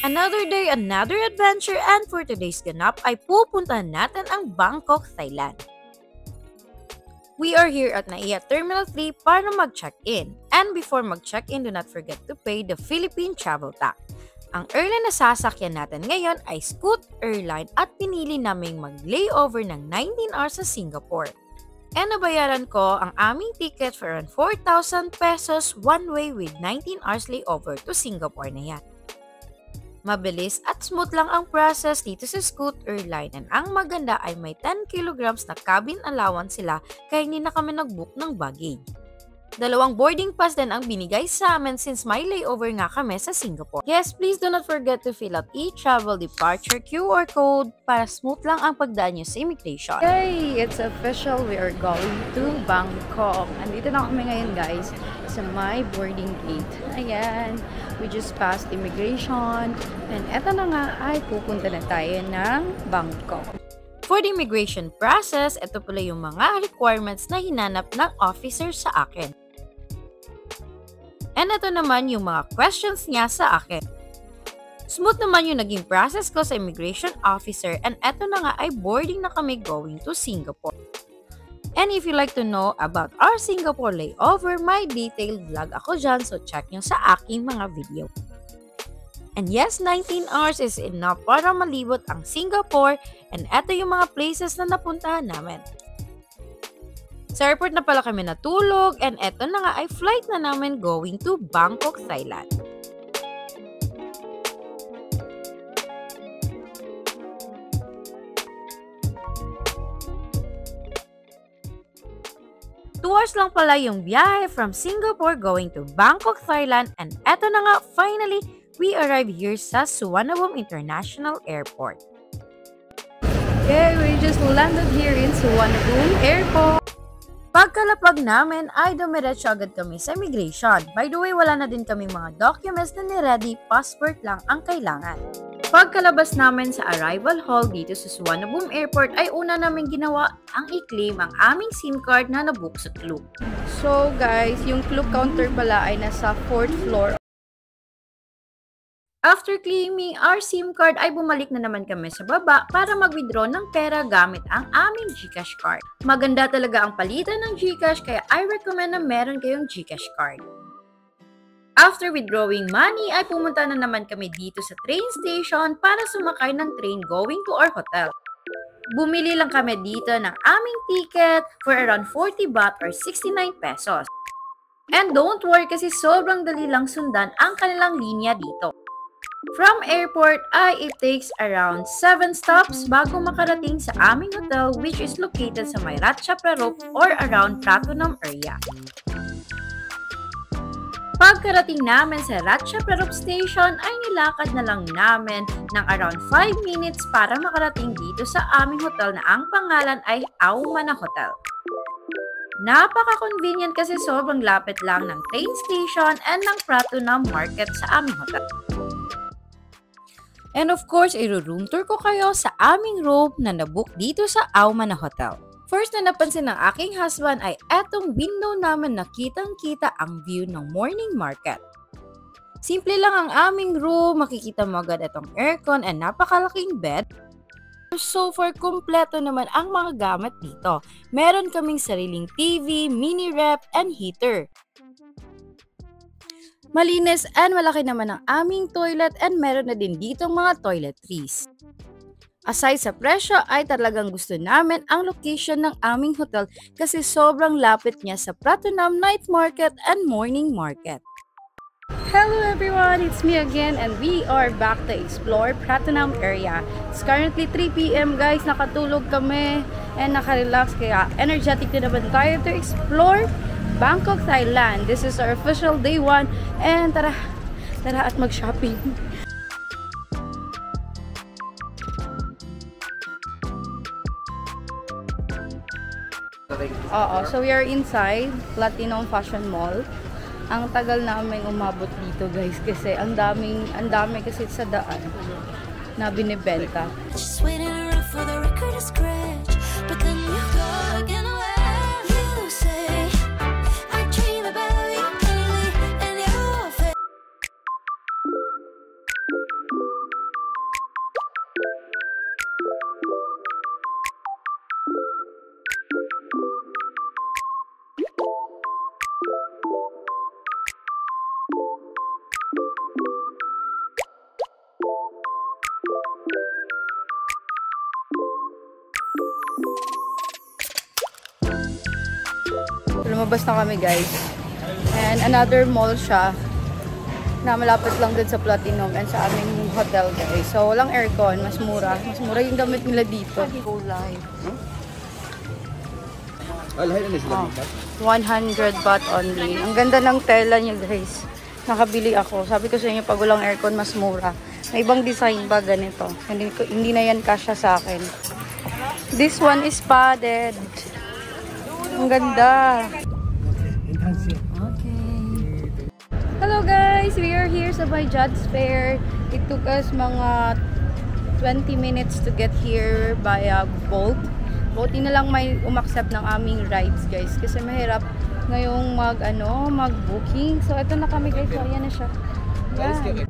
Another day, another adventure, and for today's ganap ay pupuntahan natin ang Bangkok, Thailand. We are here at NAIA Terminal 3 para mag-check-in. And before mag-check-in, do not forget to pay the Philippine Travel Tax. Ang airline na sasakyan natin ngayon ay Scoot Airline at pinili naming mag-layover ng 19 hours sa Singapore. And nabayaran ko ang aming ticket for around 4,000 pesos one way with 19 hours layover to Singapore na yan. Mabilis at smooth lang ang process dito sa Scoot Airline and ang maganda ay may 10 kilograms na cabin allowance sila kaya hindi na kami nag-book ng baggage. 2 boarding pass din ang binigay sa amin since may layover nga kami sa Singapore. Yes, please do not forget to fill out e-travel departure QR code para smooth lang ang pagdaan nyo sa immigration. Yay! It's official. We are going to Bangkok. Andito na kami ngayon guys sa my boarding gate. Ayan. We just passed immigration. And eto na nga ay pupunta na tayo ng Bangkok. For the immigration process, ito pala yung mga requirements na hinanap ng officer sa akin. And ito naman yung mga questions niya sa akin. Smooth naman yung naging process ko sa immigration officer and ito na nga ay boarding na kami going to Singapore. And if you like to know about our Singapore layover, may detailed vlog ako dyan so check nyo sa aking mga video. And yes, 19 hours is enough para malibot ang Singapore and eto yung mga places na napuntahan namin. Sa airport na pala kami natulog and eto na nga ay flight na namin going to Bangkok, Thailand. Hours lang pala yung biyahe from Singapore going to Bangkok, Thailand and eto na nga finally we arrived here sa Suvarnabhumi International Airport. Okay, we just landed here in Suvarnabhumi Airport. Pagkalapag namin ay dumiretso agad kami sa immigration. By the way, wala na din kaming mga documents na ni-ready, passport lang ang kailangan. Pagkalabas namin sa arrival hall dito sa Suvarnabhumi Airport ay una namin ginawa ang i-claim ang aming SIM card na nabook sa Klook. So guys, yung Klook counter pala ay nasa 4th floor. After claiming our SIM card ay bumalik na naman kami sa baba para mag-withdraw ng pera gamit ang aming GCash card. Maganda talaga ang palitan ng GCash kaya I recommend na meron kayong GCash card. After withdrawing money ay pumunta na naman kami dito sa train station para sumakay ng train going to our hotel. Bumili lang kami dito ng aming ticket for around 40 baht or 69 pesos. And don't worry kasi sobrang dali lang sundan ang kanilang linya dito. From airport ay it takes around 7 stops bago makarating sa aming hotel which is located sa may Ratcha Prarop or around Pratunam area. Pagkarating namin sa Ratcha Prarop Station ay nilakad na lang namin ng around 5 minutes para makarating dito sa aming hotel na ang pangalan ay Aumana Hotel. Napaka-convenient kasi sobrang lapit lang ng train station and ng Pratunam Market sa aming hotel. And of course, i-room tour ko kayo sa aming room na nabook dito sa Aumana Hotel. First na napansin ng aking husband ay etong window namin na kitang-kita ang view ng morning market. Simple lang ang aming room, makikita mo agad itong aircon and napakalaking bed. So far, kumpleto naman ang mga gamit dito. Meron kaming sariling TV, mini ref, and heater. Malinis and malaki naman ang aming toilet and meron na din ditong mga toiletries. Aside sa presyo ay talagang gusto namin ang location ng aming hotel kasi sobrang lapit niya sa Pratunam Night Market and Morning Market. Hello everyone, it's me again and we are back to explore Pratunam area. It's currently 3 PM guys, nakatulog kami and nakarelax kaya energetic na naman tayo to explore Bangkok, Thailand. This is our official day 1 and tara at mag-shopping. So we are inside Platinum Fashion Mall. Ang tagal namin umabot dito guys kasi ang dami kasi sa daan na binibenta. Just waiting around for the record to scratch, but then you go again. lumabas na kami guys. And another mall siya na malapit lang din sa Platinum and sa aming hotel guys. So walang aircon, mas mura. Mas mura yung damit nila dito. Go live. Oh, 100 baht only. Ang ganda ng tela niya guys. Nakabili ako. Sabi ko sa inyo, pag walang aircon, mas mura. May ibang design ba ganito? Hindi na yan kasya sa akin. This one is padded. Ang ganda. Okay. Hello guys! We are here sa Judge Fair. It took us mga 20 minutes to get here via Bolt. Buti na lang may umaccept ng aming rides guys. Kasi mahirap ngayong mag-booking. So ito na kami guys. So ayan na siya. Yan.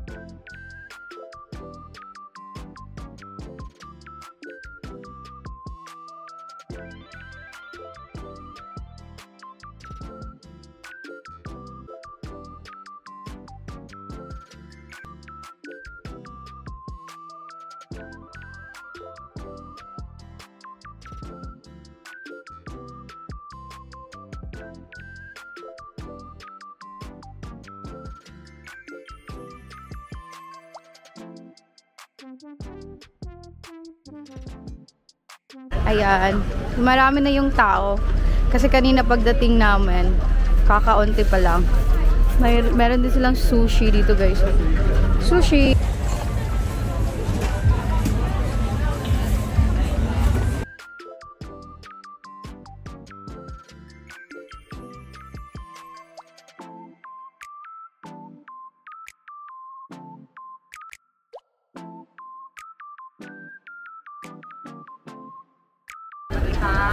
Ayan, marami na yung tao. Kasi kanina pagdating namin, kakaunti pa lang. Meron din silang sushi dito guys. Sushi!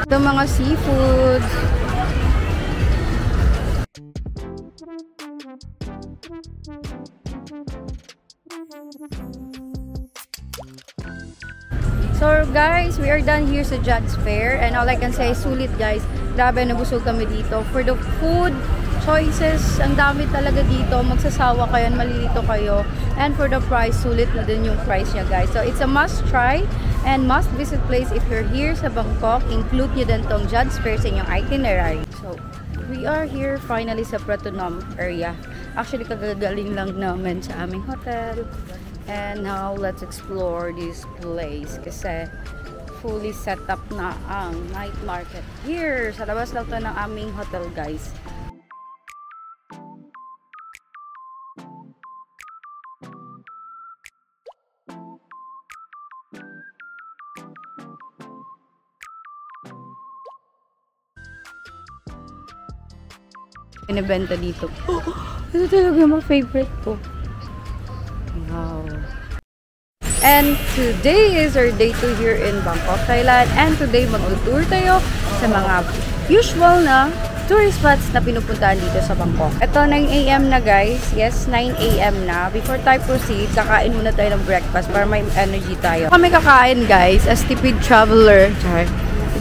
Ito mga seafoods. So guys, we are done here sa Judge Fair and all I can say, sulit guys. Grabe, nabusog kami dito. For the food choices, ang dami talaga dito. Magsasawa kayo, malilito kayo. And for the price, sulit na din yung price niya guys. So it's a must try and must visit place if you're here sa Bangkok. Include nyo din tong Judge Fair sa inyong itinerary. So we are here finally sa Pratunam area. Actually, kagagaling lang namin sa aming hotel. And now, let's explore this place kasi fully set up na ang night market here. Sa labas lang to ng aming hotel, guys. Pinibenta dito. Oh, ito talaga yung mga favorite ko. Wow. And today is our day 2 here in Bangkok, Thailand. And today mag-tour tayo sa mga usual na tourist spots na pinupuntahan dito sa Bangkok. Ito 9 AM na guys. Yes, 9 AM na. Before tayo proceed, kakain muna tayo ng breakfast para may energy tayo. Kami kakain guys, as tipid traveler.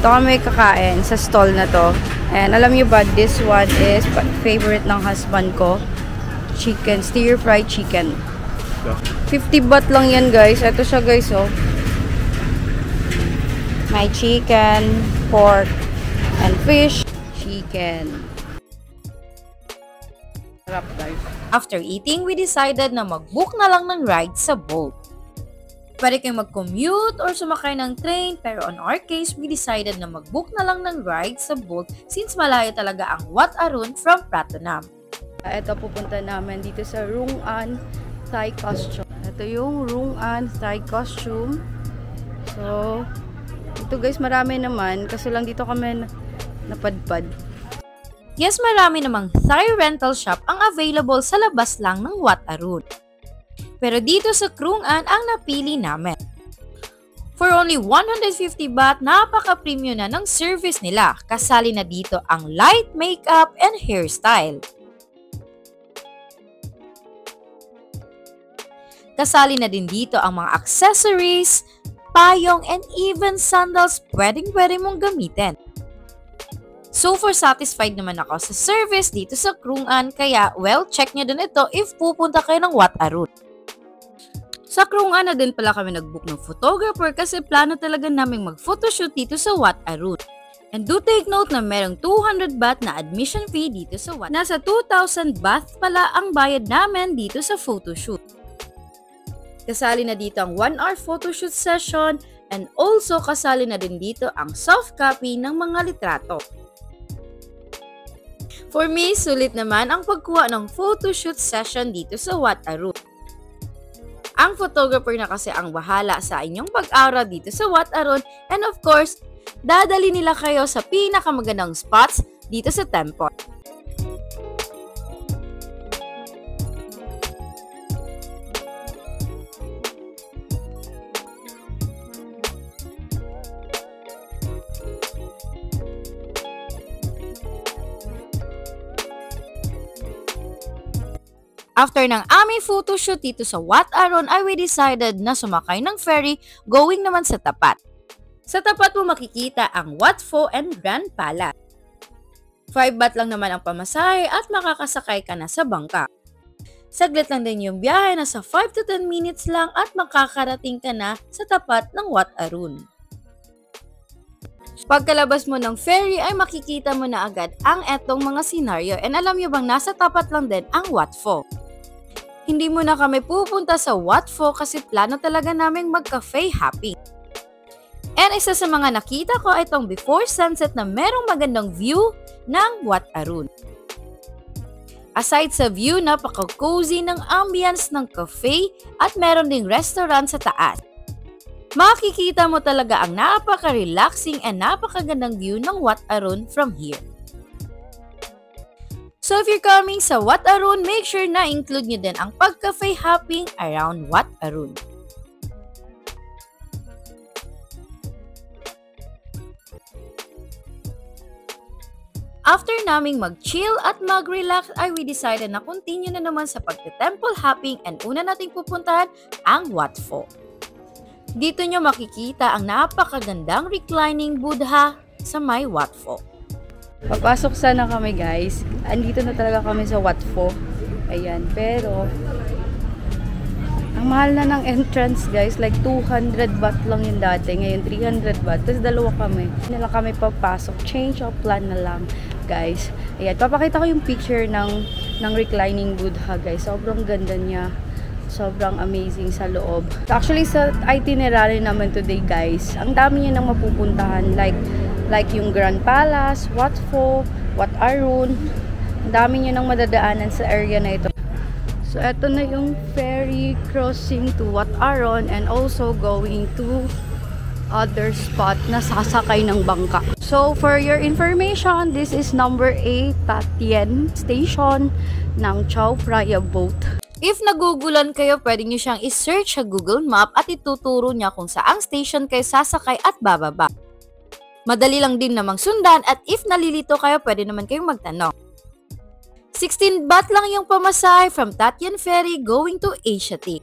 Ito kami kakain sa stall na to. And alam niyo ba, this one is favorite ng husband ko. Chicken, stir-fried chicken. 50 baht lang yan guys. Ito siya guys oh. May chicken, pork, and fish. Chicken. Sarap guys. After eating, we decided na mag-book na lang ng ride sa Bolt. Pwede kayong mag-commute or sumakay ng train, pero on our case, we decided na mag-book na lang ng ride sa Bolt since malayo talaga ang Wat Arun from Pratunam. Ito pupunta namin dito sa Rung An Thai Costume. Ito yung Rung An Thai Costume. So, ito guys, marami naman. Kasi lang dito kami napadpad. Yes, marami namang Thai rental shop ang available sa labas lang ng Wat Arun. Pero dito sa Krung An ang napili namin. For only 150 baht, napaka-premium na ng service nila. Kasali na dito ang light makeup and hairstyle. Kasali na din dito ang mga accessories, payong, and even sandals pwedeng-pwede mong gamitin. So for satisfied naman ako sa service dito sa Krung An, kaya well, check nyo din ito if pupunta kayo ng Wat Arun. Sa Krung An na din pala kami nag-book ng photographer kasi plano talaga naming mag-photoshoot dito sa Wat Arun. And do take note na merong 200 baht na admission fee dito sa Wat. Nasa 2,000 baht pala ang bayad namin dito sa photoshoot. Kasali na dito ang 1-hour photoshoot session and also kasali na din dito ang soft copy ng mga litrato. For me, sulit naman ang pagkuha ng photoshoot session dito sa Wat Arun. Ang photographer na kasi ang bahala sa inyong pag-aral dito sa Wat Arun and of course, dadali nila kayo sa pinakamagandang spots dito sa temple. After ng aming photoshoot dito sa Wat Arun ay we decided na sumakay ng ferry going naman sa tapat. Sa tapat mo makikita ang Wat Pho and Grand Palace. 5 baht lang naman ang pamasahe at makakasakay ka na sa bangka. Saglit lang din yung biyahe, nasa 5 to 10 minutes lang at makakarating ka na sa tapat ng Wat Arun. Pagkalabas mo ng ferry ay makikita mo na agad ang etong mga senaryo and alam nyo bang nasa tapat lang din ang Wat Pho. Hindi mo na kami pupunta sa Wat Pho kasi plano talaga naming mag-cafe hopping. And isa sa mga nakita ko ay itong before sunset na merong magandang view ng Wat Arun. Aside sa view, napaka-cozy ng ambience ng cafe at meron ding restaurant sa taas. Makikita mo talaga ang napaka-relaxing and napakagandang view ng Wat Arun from here. So if you're coming sa Wat Arun, make sure na include nyo din ang pag-cafe hopping around Wat Arun. After naming mag-chill at mag-relax ay we decided na continue na naman sa pag-temple hopping and una nating pupuntahan ang Wat Pho. Dito nyo makikita ang napakagandang reclining Buddha sa may Wat Pho. Papasok sana kami guys. Andito na talaga kami sa Wat Pho. Ayan, pero ang mahal na ng entrance guys. Like 200 baht lang yung dati. Ngayon 300 baht. Tapos dalawa kami. Hindi na lang kami papasok. Change of plan na lang guys. Ayan, papakita ko yung picture ng reclining Buddha guys. Sobrang ganda niya. Sobrang amazing sa loob. Actually, sa itinerary naman today guys, ang dami niya nang mapupuntahan. Like yung Grand Palace, Wat Pho, Wat Arun. Ang dami niya nang madadaanan sa area na ito. So, eto na yung ferry crossing to Wat Arun and also going to other spot na sasakay ng bangka. So, for your information, this is number 8 Tat Tien Station ng Chao Phraya Boat. If nagugulan kayo, pwede nyo siyang isearch sa Google Map at ituturo niya kung saang station kayo sasakay at bababa. Madali lang din namang sundan at if nalilito kayo, pwede naman kayong magtanong. 16 baht lang yung pamasahe from Tat Tien Ferry going to Asiatic.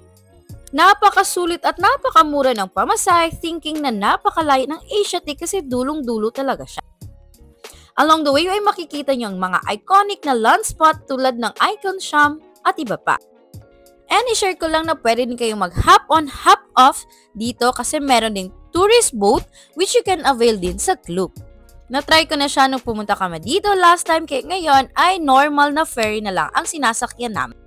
Napakasulit at napakamura ng pamasahe, thinking na napakalayo ng Asiatic kasi dulong-dulo talaga siya. Along the way ay makikita nyo ang mga iconic na lunch spot tulad ng Icon Sham at iba pa. And i-share ko lang na pwede din kayong mag-hop on, hop off dito kasi meron ding tourist boat which you can avail din sa Klook. Na-try ko na siya nung pumunta kami dito last time kaya ngayon ay normal na ferry na lang ang sinasakyan namin.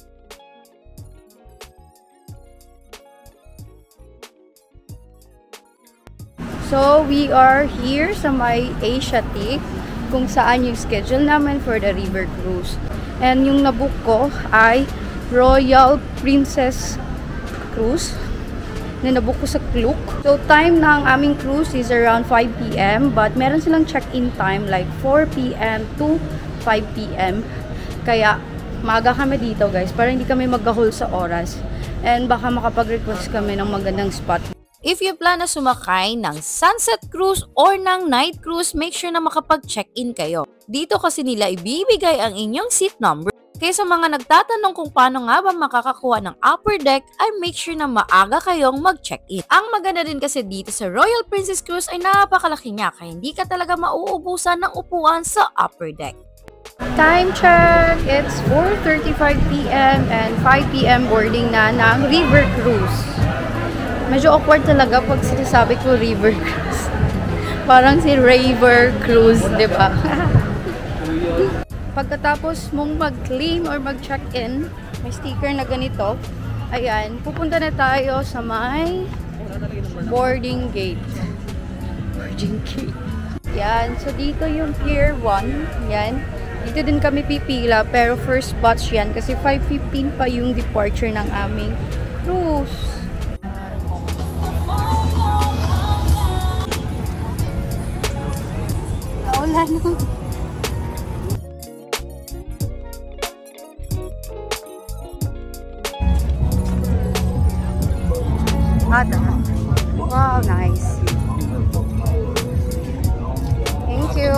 So, we are here sa may Asiatic kung saan yung schedule namin for the river cruise. And yung nabook ko ay Royal Princess Cruise na nabook ko sa Klook. So, time ng aming cruise is around 5 p.m. But meron silang check-in time like 4 p.m. to 5 p.m. Kaya, maaga kami dito guys para hindi kami mag-gahol sa oras. And baka makapag-request kami ng magandang spot. If you plan na sumakay ng sunset cruise or ng night cruise, make sure na makapag-check-in kayo. Dito kasi nila ibibigay ang inyong seat number. Kaya sa mga nagtatanong kung paano nga ba makakakuha ng upper deck, ay make sure na maaga kayong mag-check-in. Ang maganda din kasi dito sa Royal Princess Cruise ay napakalaki niya kaya hindi ka talaga mauubusan ng upuan sa upper deck. Time check! It's 4:35 p.m. and 5 p.m. boarding na ng river cruise. Medyo awkward talaga pag sinasabi ko river cruise. Parang si Raver Cruise, di ba? Pagkatapos mong mag-claim or mag-check-in, may sticker na ganito. Ayan, pupunta na tayo sa may boarding gate. Boarding gate. Yan, so dito yung Pier 1. Yan. Dito din kami pipila, pero first batch yan kasi 5:15 pa yung departure ng aming cruise. Naulan. Wow, nice. Thank you.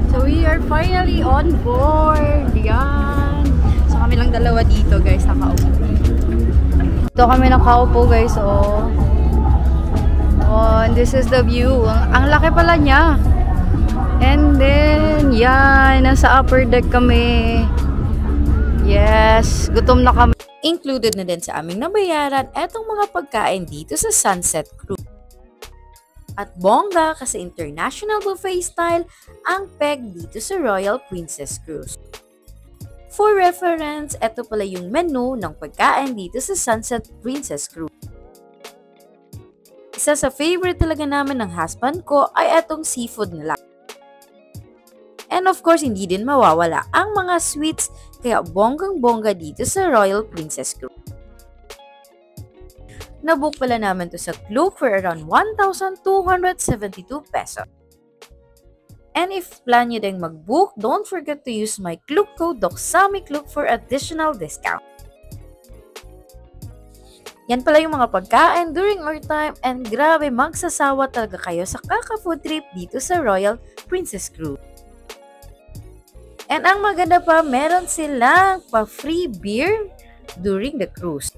So we are finally on board. Yan. So kami lang dalawa dito, guys, nakaupo. Dito kami nakaupo, guys, oh. Oh, and this is the view. Ang laki pala niya. And then, yan, nasa upper deck kami. Yes, gutom na kami. Included na din sa aming nabayaran etong mga pagkain dito sa Sunset Cruise. At bongga kasi international buffet style ang peg dito sa Royal Princess Cruise. For reference, eto pala yung menu ng pagkain dito sa Sunset Princess Cruise. Isa sa favorite talaga namin ng husband ko ay etong seafood nila. And of course, hindi din mawawala ang mga sweets, kaya bonggang-bongga dito sa Royal Princess Cruise. Nabook pala namin to sa Klook for around 1,272 pesos. And if plan nyo din mag-book, don't forget to use my Klook code DOCSAMIKLOOK for additional discount. Yan pala yung mga pagkain during our time, and grabe, magsasawa talaga kayo sa kaka-food trip dito sa Royal Princess Cruise. And ang maganda pa, meron silang pa-free beer during the cruise.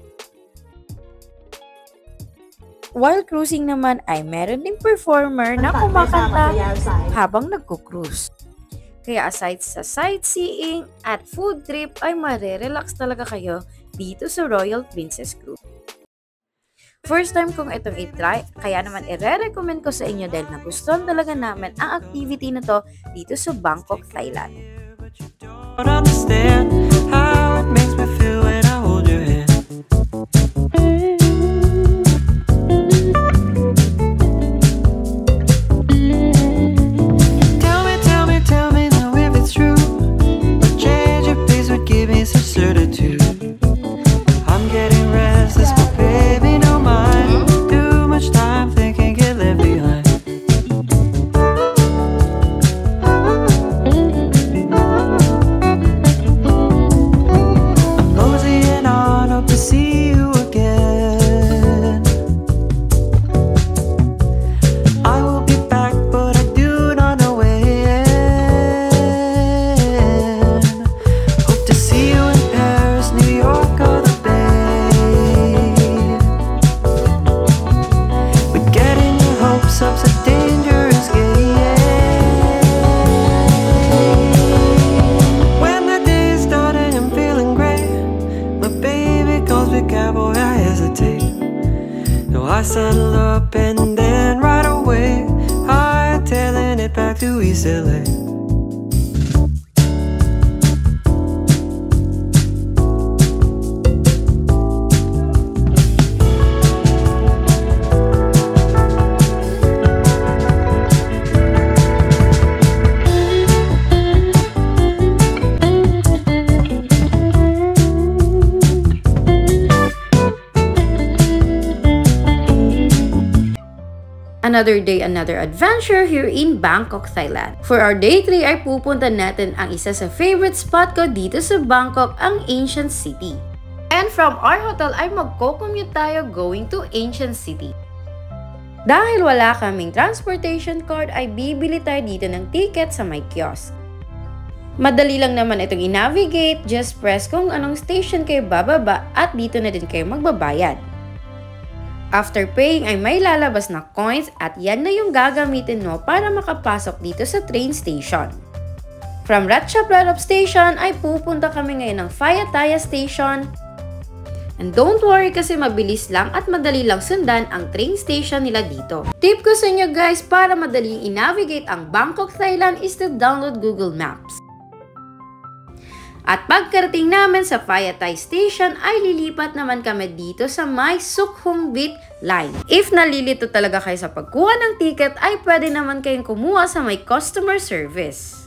While cruising naman ay meron ding performer na kumakanta habang nagko-cruise. Kaya aside sa sightseeing at food trip ay marerelax talaga kayo dito sa Royal Princess Cruise. First time kong itong i-try, kaya naman i-recommend ko sa inyo dahil nagustuhan talaga namin ang activity na to dito sa Bangkok, Thailand. Don't understand how it makes me feel when I hold your hand. Tell me now if it's true. A change of pace would give me some certitude. I'm getting restless, but baby, don't mind. Too much time thinking, get left behind. See you again. I will be back, but I do not know when. Hope to see you in Paris, New York, or the Bay. But getting your hopes up's a dangerous game. When the day started, I'm feeling great. My baby calls me cowboy, I hesitate. No, I settle up and then right away hightailing it back to East LA. Another day, another adventure here in Bangkok, Thailand. For our day 3 ay pupunta natin ang isa sa favorite spot ko dito sa Bangkok, ang Ancient City. And from our hotel ay magko-commute tayo going to Ancient City. Dahil wala kaming transportation card ay bibili tayo dito ng ticket sa may kiosk. Madali lang naman itong i-navigate, just press kung anong station kayo bababa at dito na din kayo magbabayad. After paying ay may lalabas na coins at yan na yung gagamitin mo para makapasok dito sa train station. From Ratchapratam Station ay pupunta kami ngayon ng Phayataya Station. And don't worry kasi mabilis lang at madali lang sundan ang train station nila dito. Tip ko sa inyo guys, para madaling i-navigate ang Bangkok, Thailand is to download Google Maps. At pagkarating namin sa Phaya Thai Station ay lilipat naman kami dito sa may Sukhumvit line. If nalilito talaga kayo sa pagkuha ng ticket ay pwede naman kayong kumuha sa may customer service.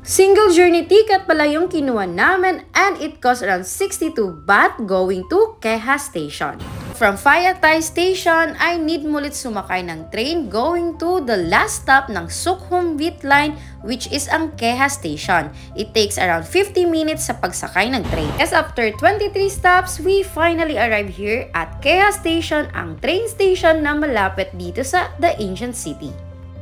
Single journey ticket pala yung kinuha namin and it cost around 62 baht going to Keha Station. From Phaya Thai Station ay need mo ulit sumakay ng train going to the last stop ng Sukhumvit line which is ang Keha Station. It takes around 50 minutes sa pagsakay ng train. As after 23 stops, we finally arrived here at Keha Station, ang train station na malapit dito sa The Ancient City.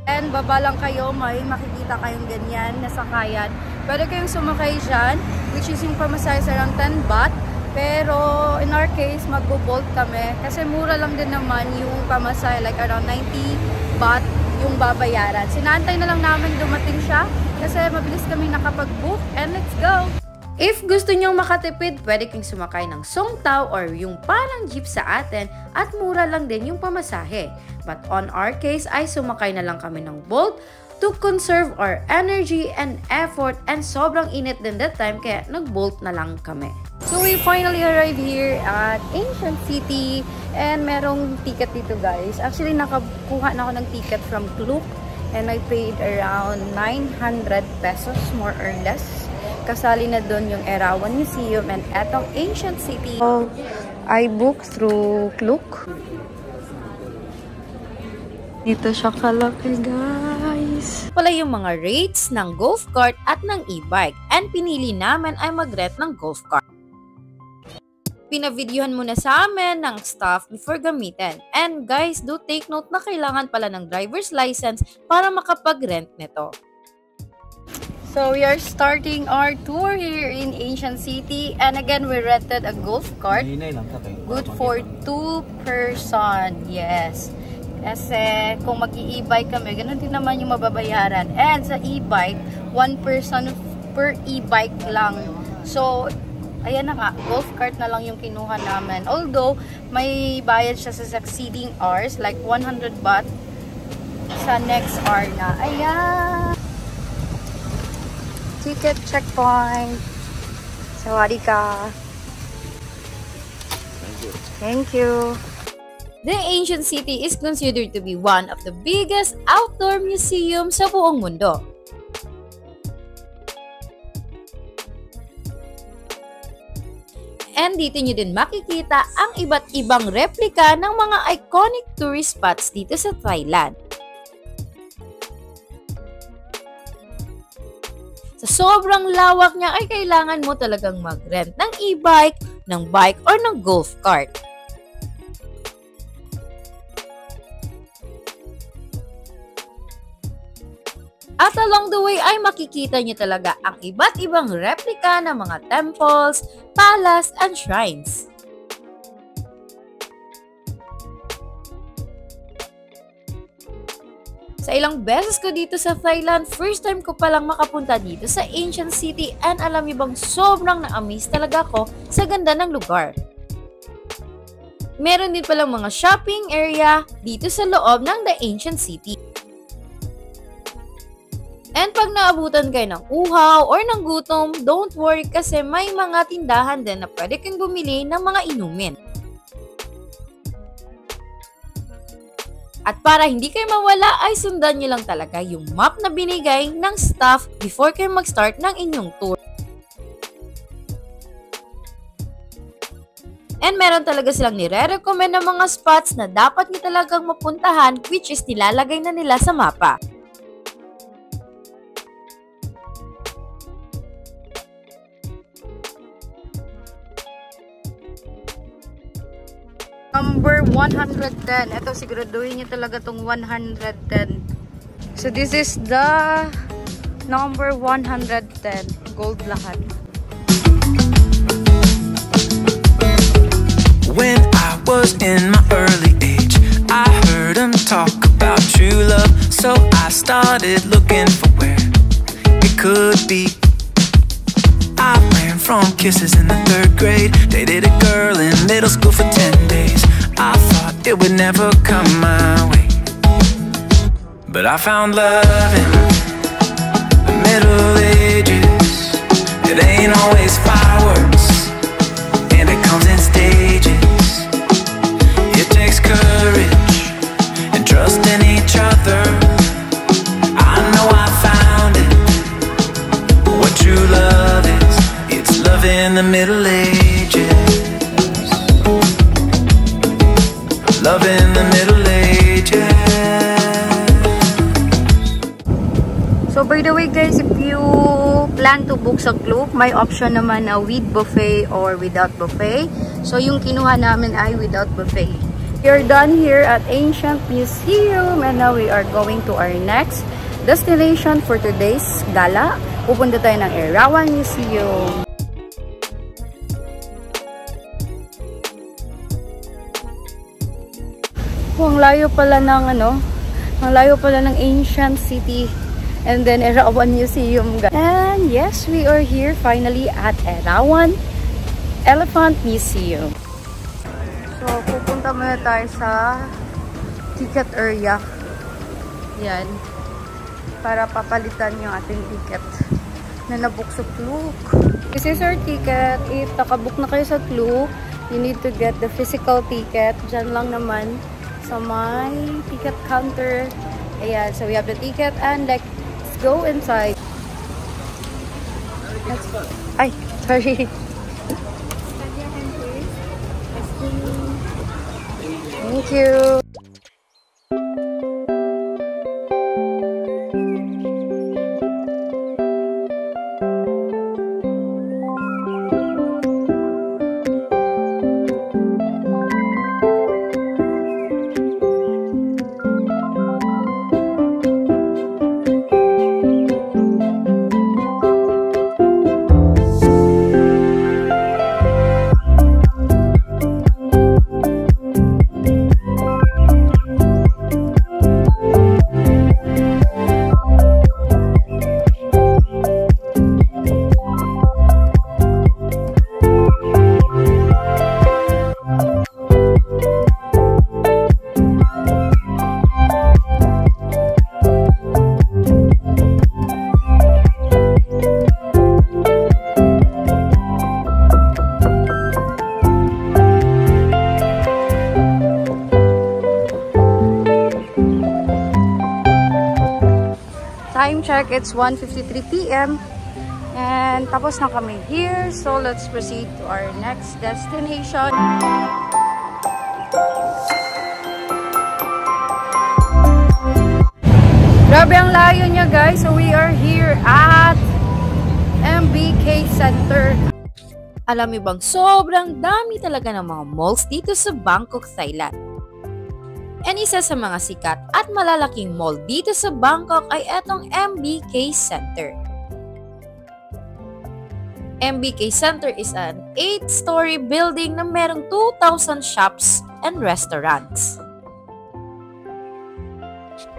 And baba lang kayo, may makikita kayong ganyan na sakayan. Pwede kayong sumakay dyan, which is yung pamasahe around 10 baht. Pero in our case, magbo-bolt kami. Kasi mura lang din naman yung pamasahe, like around 90 baht yung babayaran. Sinantay na lang namin dumating siya kasi mabilis kami nakapag-book. And let's go! If gusto nyong makatipid, pwede kayong sumakay ng Songtao or yung parang jeep sa atin at mura lang din yung pamasahe. But on our case ay sumakay na lang kami ng Bolt to conserve our energy and effort, and sobrang init din that time kaya nag-Bolt na lang kami. So we finally arrived here at Ancient City and merong ticket dito guys. Actually nakakuha na ako ng ticket from Klook and I paid around 900 pesos more or less. Kasali na doon yung Erawan Museum and etong Ancient City. So, I booked through Klook. Dito siya kalaki guys. Wala yung mga rates ng golf cart at ng e-bike and pinili namin ay mag-rent ng golf cart. Pinavideohan muna sa amin ng staff before gamitin. And guys, do take note na kailangan pala ng driver's license para makapag-rent nito. So we are starting our tour here in Ancient City, and again we rented a golf cart. Good for 2 person. Yes. Kasi kung mag-i-e-bike kami, ganun din naman yung mababayaran. And sa e-bike, 1 person per e-bike lang. So ayan na nga, golf cart na lang yung kinuha namin. Although may bayad siya sa succeeding hours, like 100 baht sa next hour na. Ayan! Ticket checkpoint. Sawadee ka. Thank you. The Ancient City is considered to be one of the biggest outdoor museums sa buong mundo. And dito nyo din makikita ang iba't ibang replika ng mga iconic tourist spots dito sa Thailand. Sa sobrang lawak niya ay kailangan mo talagang mag-rent ng e-bike, ng bike, or ng golf cart. At along the way ay makikita niyo talaga ang iba't ibang replika ng mga temples, palace, and shrines. Sa ilang beses ko dito sa Thailand, first time ko palang makapunta dito sa Ancient City, and alam niyo bang sobrang na-amaze talaga ako sa ganda ng lugar. Meron din palang mga shopping area dito sa loob ng The Ancient City. And pag naabutan kayo ng uhaw or ng gutom, don't worry kasi may mga tindahan din na pwede kang bumili ng mga inumin. At para hindi kayo mawala ay sundan nyo lang talaga yung map na binigay ng staff before kayo mag-start ng inyong tour. And meron talaga silang nire-recommend ng mga spots na dapat nyo talagang mapuntahan, which is nilalagay na nila sa mapa. Number 110. Ito, siguraduhin niyo talaga tong 110. So, this is the number 110. Gold lahat. When I was in my early age, I heard them talk about true love. So I started looking for where it could be. I ran from kisses in the 3rd grade, dated for 10 days. I thought it would never come my way, but I found love in the Middle Ages. It ain't always fireworks, and it comes in stages. It takes courage and trust in each other. I know I found it, what true love is. It's love in the Middle Ages. Love in the Middle Ages. So by the way guys, if you plan to book sa Klook, may option naman na with buffet or without buffet. So yung kinuha namin ay without buffet. We're done here at Ancient Museum and now we are going to our next destination for today's gala. Pupunta tayo ng Erawan Museum. Ang layo pala ng ang layo pala ng Ancient City and then Erawan Museum. And yes, we are here finally at Erawan Elephant Museum. So, pupunta muna tayo sa ticket area. Yan. Para papalitan yung ating ticket na nabook sa Klook. This is our ticket. If nakabook na kayo sa Klook, you need to get the physical ticket. Diyan lang naman sa my ticket counter. Ayan, so we have the ticket and let's go inside. Ay, sorry. Thank you. Time check, it's 1:53 p.m. and tapos na kami here. So let's proceed to our next destination. Grabe ang layo niya guys. So we are here at MBK Center. Alam mo bang sobrang dami talaga ng mga malls dito sa Bangkok, Thailand. And isa sa mga sikat at malalaking mall dito sa Bangkok ay etong MBK Center. MBK Center is an 8-story building na merong 2,000 shops and restaurants.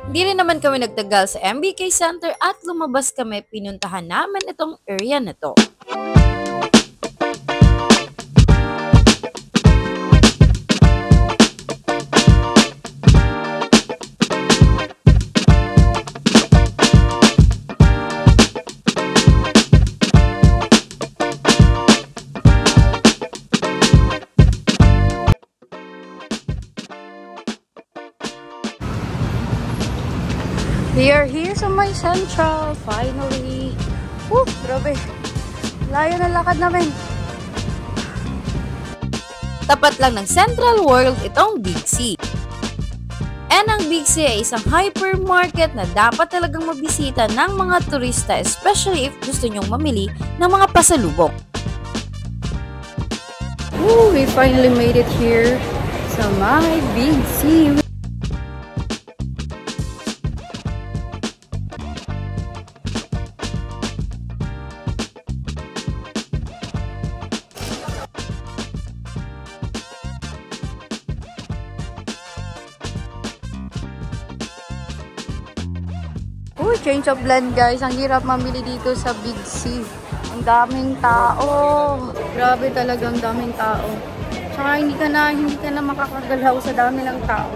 Hindi rin naman kami nagtagal sa MBK Center at lumabas kami, pinuntahan namin itong area na to. We are here sa my central, finally. Woo, grabe. Layo na lakad namin. Tapat lang ng Central World itong Big C. And ang Big C ay isang hypermarket na dapat talagang mabisita ng mga turista, especially if gusto nyong mamili ng mga pasalubong. Woo, we finally made it here sa my Big C. Change of plan guys, ang hirap mamili dito sa Big C. Ang daming tao. Grabe talagang daming tao. Saka hindi ka na makakagalaw sa dami ng tao.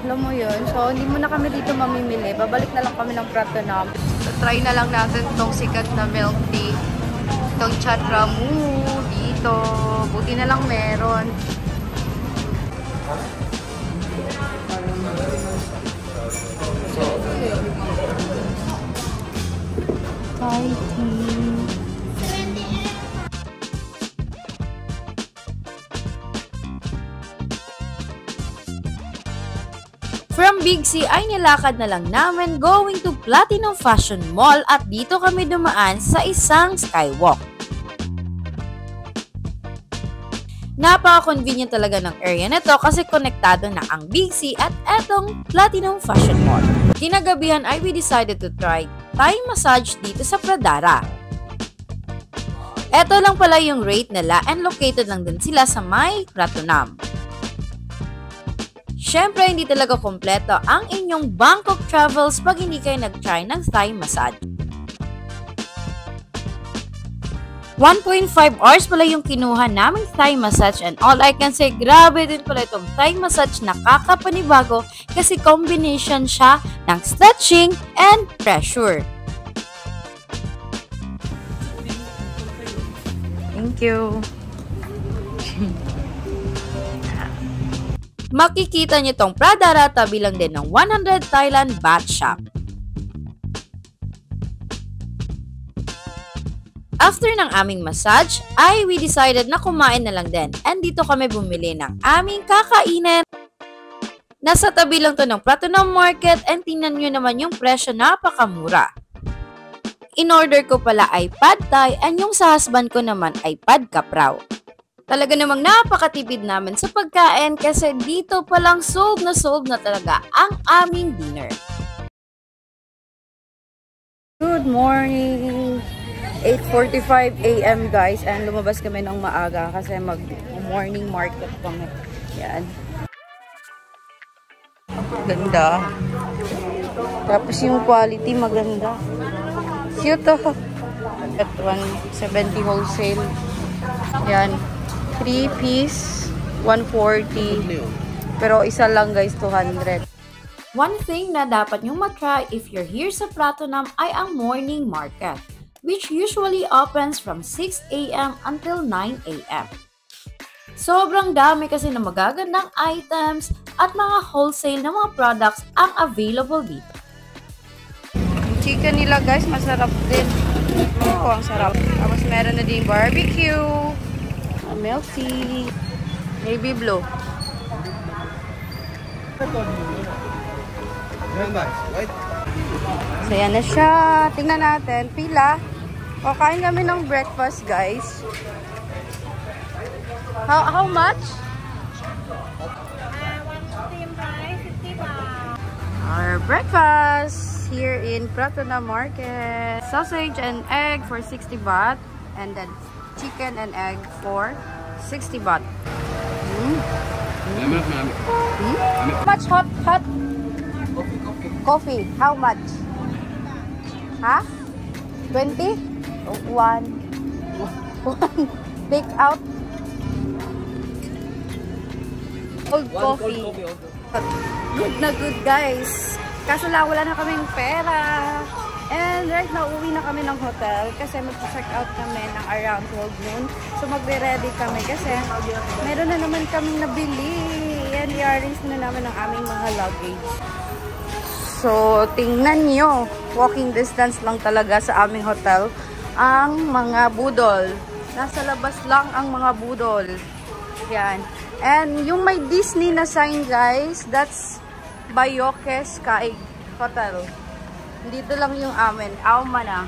Alam mo yun. So, hindi mo na kami dito mamimili. Babalik na lang kami ng Pratunam. So, try na lang natin itong sikat na milk tea. Itong Chatramu dito. Buti na lang meron. Thai tea. From Big C ay nilakad na lang namin going to Platinum Fashion Mall at dito kami dumaan sa isang skywalk. Napaka-convenient talaga ng area nito kasi konektado na ang Big C at etong Platinum Fashion Mall. Kinagabihan ay we decided to try Thai massage dito sa Pradara. Eto lang pala yung rate nila and located lang din sila sa may Pratunam. Syempre, hindi talaga kompleto ang inyong Bangkok travels pag hindi kayo nag-try ng Thai massage. 1.5 hours pala yung kinuha naming Thai massage and all I can say, grabe din pala itong Thai massage, nakakapanibago kasi combination siya ng stretching and pressure. Thank you. Makikita niyo tong Pradara, tabi lang din ng 100 Thailand Baht Shop. After ng aming massage, ay we decided na kumain na lang din. And dito kami bumili ng aming kakainin. Nasa tabi lang to ng Pratunam Market and tingnan nyo naman yung presyo, napakamura. In order ko pala ay Pad Thai and yung sa husband ko naman ay Pad Kapraw. Talaga namang napakatipid namin sa pagkain kasi dito palang sold na talaga ang aming dinner. Good morning! 8:45 AM guys and lumabas kami ng maaga kasi mag-morning market kami. Yan. Ganda. Tapos yung quality maganda. Cute oh. At 170 wholesale. Yan. 3-piece, 140. Pero isa lang guys, 200. One thing na dapat nyong matry if you're here sa Pratunam ay ang morning market, which usually opens from 6 AM until 9 AM. Sobrang dami kasi na magagandang items at mga wholesale na mga products ang available dito. Yung chicken nila guys, masarap din. Oo, ang sarap. Tapos meron na din barbecue. Milk tea. Navy blue. So yan na siya. Tingnan natin. Pila. O, kain kami ng breakfast guys. How much? Our breakfast here in Pratunam Market. Sausage and egg for 60 baht. And then chicken and egg for 60 baht. How much hot? Coffee. How much? Huh? 20? One. Take out. Cold coffee. Good na good guys. Kaso lang wala na kaming pera. And right now, uwi na kami ng hotel kasi mag-check out kami ng around 12 noon. So magbe-ready kami kasi meron na naman kaming nabili. And i-arrange na namin ang aming mga luggage. So tingnan nyo, walking distance lang talaga sa aming hotel ang mga budol. Nasa labas lang ang mga budol. Yan. And yung may Disney na sign guys, that's Bayoke Sky Hotel. Dito lang yung amin. Auma na.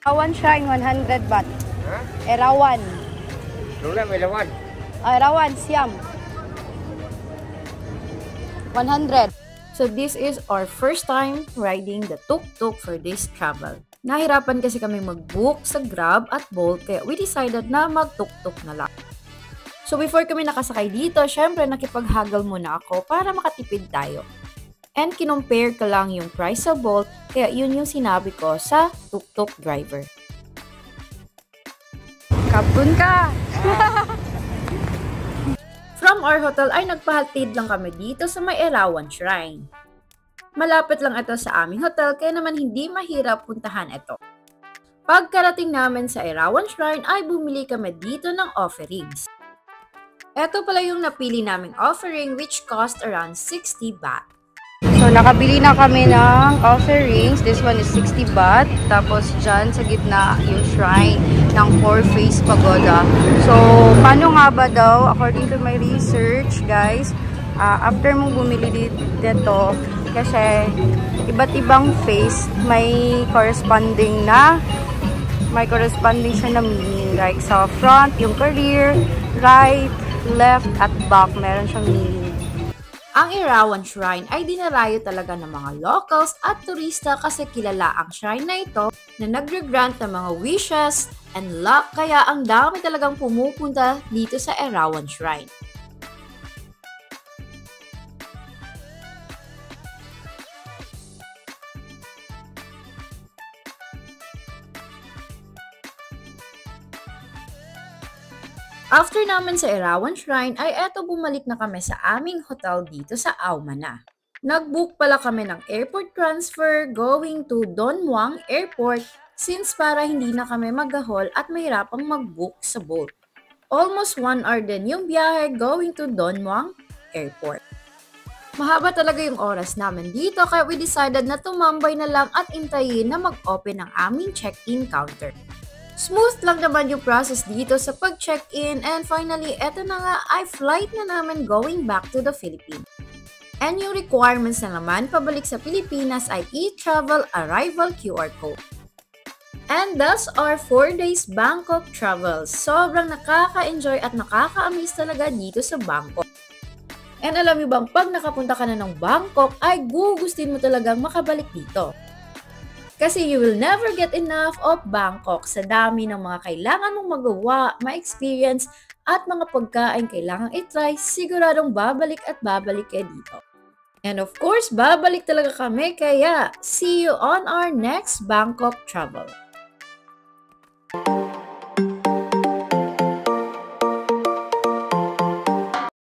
Erawan siya yung 100 baht. Erawan. Erawan. Erawan, Siam. 100. So this is our first time riding the tuk-tuk for this travel. Nahirapan kasi kami mag-book sa Grab at Bolt kaya we decided na mag-tuk-tuk na lang. So before kami nakasakay dito, syempre nakipaghagal muna ako para makatipid tayo. And kinompare ka lang yung price sa Bolt, kaya yun yung sinabi ko sa tuk-tuk driver. Kapun ka! From our hotel ay nagpahatid lang kami dito sa may Erawan Shrine. Malapit lang ito sa aming hotel kaya naman hindi mahirap puntahan ito. Pagkarating namin sa Erawan Shrine ay bumili kami dito ng offerings. Ito pala yung napili naming offering which cost around 60 baht. So, nakabili na kami ng offerings. This one is 60 baht. Tapos, dyan sa gitna yung shrine ng Four-Face Pagoda. So, paano nga ba daw? According to my research, guys, after mong bumili dito, kasi iba't ibang face, may corresponding siya na meaning. Like, sa front, yung career, right, left, at back, meron siyang meaning. Ang Erawan Shrine ay dinarayo talaga ng mga locals at turista kasi kilala ang shrine na ito na nagre-grant ng mga wishes and luck kaya ang dami talagang pumupunta dito sa Erawan Shrine. After naman sa Erawan Shrine ay eto bumalik na kami sa aming hotel dito sa Aumana. Nag-book pala kami ng airport transfer going to Don Muang Airport since para hindi na kami maghahol at mahirapang mag-book sa Bolt. Almost 1 hour din yung biyahe going to Don Muang Airport. Mahaba talaga yung oras namin dito kaya we decided na tumambay na lang at intayin na mag-open ang aming check-in counter. Smooth lang naman yung process dito sa pag-check-in and finally, eto na nga ay flight na namin going back to the Philippines. And yung requirements na naman pabalik sa Pilipinas ay e-travel arrival QR code. And thus our 4 days Bangkok travel. Sobrang nakaka-enjoy at nakaka-amaze talaga dito sa Bangkok. And alam niyo bang pag nakapunta ka na ng Bangkok ay gugustin mo talagang makabalik dito. Kasi you will never get enough of Bangkok sa dami ng mga kailangan mong magawa, ma-experience, at mga pagkain kailangang itry, siguradong babalik at babalik kayo dito. And of course, babalik talaga kami kaya see you on our next Bangkok travel.